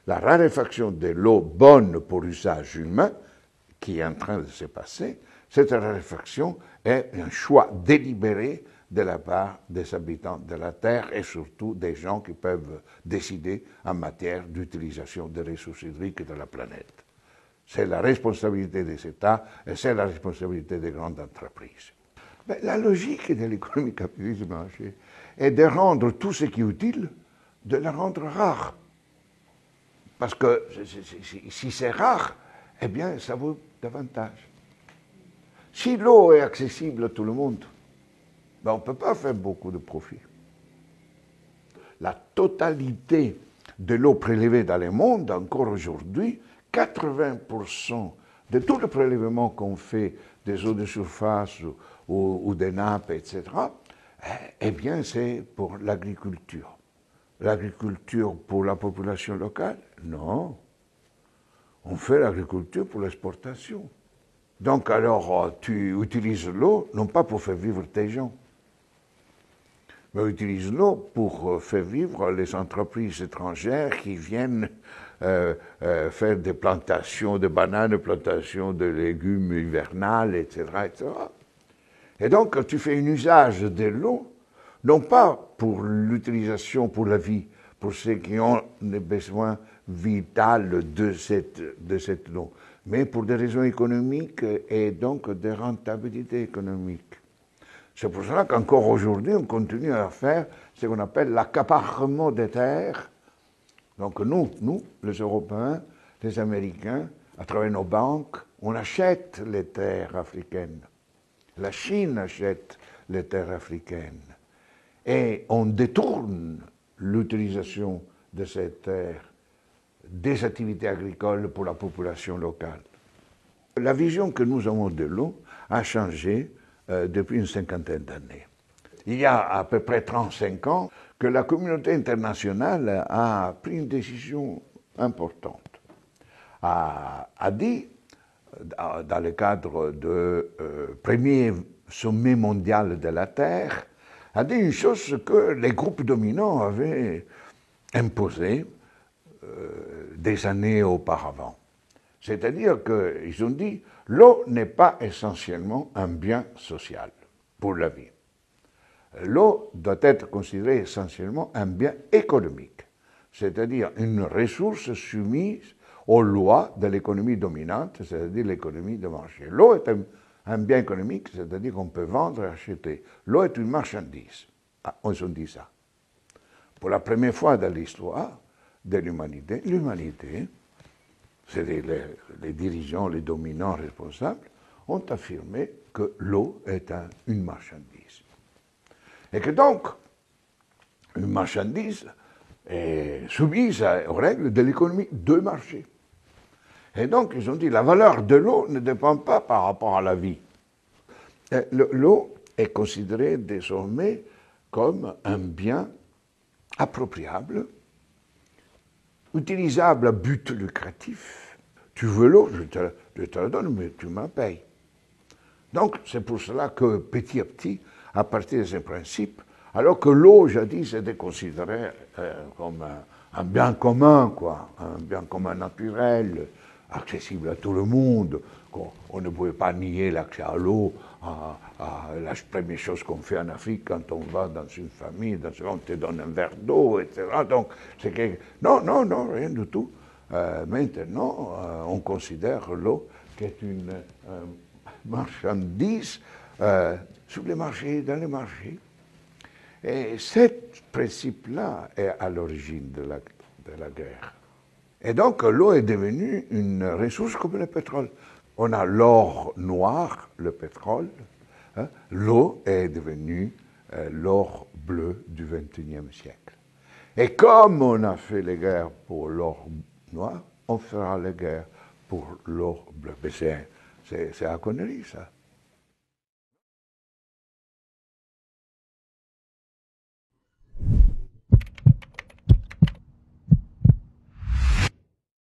la raréfaction de l'eau bonne pour l'usage humain, qui est en train de se passer, cette raréfaction est un choix délibéré de la part des habitants de la Terre et surtout des gens qui peuvent décider en matière d'utilisation des ressources hydriques de la planète. C'est la responsabilité des États et c'est la responsabilité des grandes entreprises. Mais la logique de l'économie capitaliste de marché est de rendre tout ce qui est utile, de le rendre rare. Parce que si c'est rare, eh bien, ça vaut davantage. Si l'eau est accessible à tout le monde, ben on ne peut pas faire beaucoup de profit. La totalité de l'eau prélevée dans le monde, encore aujourd'hui, 80% de tout le prélèvement qu'on fait des eaux de surface ou des nappes, etc., eh bien, c'est pour l'agriculture. L'agriculture pour la population locale? Non. On fait l'agriculture pour l'exportation. Donc alors, tu utilises l'eau, non pas pour faire vivre tes gens, mais utilise l'eau pour faire vivre les entreprises étrangères qui viennent faire des plantations de bananes, des plantations de légumes hivernales, etc., etc. Et donc, tu fais un usage de l'eau, non pas pour l'utilisation pour la vie, pour ceux qui ont des besoins vitaux de cette eau, mais pour des raisons économiques et donc de rentabilité économique. C'est pour cela qu'encore aujourd'hui, on continue à faire ce qu'on appelle l'accaparement des terres. Donc nous, les Européens, les Américains, à travers nos banques, on achète les terres africaines. La Chine achète les terres africaines. Et on détourne l'utilisation de ces terres des activités agricoles pour la population locale. La vision que nous avons de l'eau a changé depuis une cinquantaine d'années. Il y a à peu près 35 ans que la communauté internationale a pris une décision importante. A dit, dans le cadre du premier sommet mondial de la Terre, a dit une chose que les groupes dominants avaient imposée des années auparavant. C'est-à-dire qu'ils ont dit l'eau n'est pas essentiellement un bien social pour la vie. L'eau doit être considérée essentiellement un bien économique, c'est-à-dire une ressource soumise aux lois de l'économie dominante, c'est-à-dire l'économie de marché. L'eau est un bien économique, c'est-à-dire qu'on peut vendre et acheter. L'eau est une marchandise. Ah, on se dit ça. Pour la première fois dans l'histoire de l'humanité, c'est-à-dire les dirigeants, les dominants responsables, ont affirmé que l'eau est une marchandise. Et que donc, une marchandise est soumise aux règles de l'économie de marché. Et donc, ils ont dit, la valeur de l'eau ne dépend pas par rapport à la vie. L'eau est considérée désormais comme un bien appropriable, utilisable à but lucratif. Tu veux l'eau, je te la donne, mais tu m'en payes. Donc, c'est pour cela que petit à petit, à partir de ces principes, alors que l'eau, jadis, était considérée comme un bien commun, quoi, un bien commun naturel, accessible à tout le monde, on ne pouvait pas nier l'accès à l'eau, la première chose qu'on fait en Afrique quand on va dans une famille, on te donne un verre d'eau, etc. Donc, c'est que... Non, rien du tout. Maintenant, on considère l'eau qui est une marchandise sur les marchés, dans les marchés. Et ce principe-là est à l'origine de la guerre. Et donc, l'eau est devenue une ressource comme le pétrole. On a l'or noir, le pétrole. Hein. L'eau est devenue l'or bleu du XXIe siècle. Et comme on a fait les guerres pour l'or noir, on fera les guerres pour l'or bleu. Mais c'est la connerie, ça.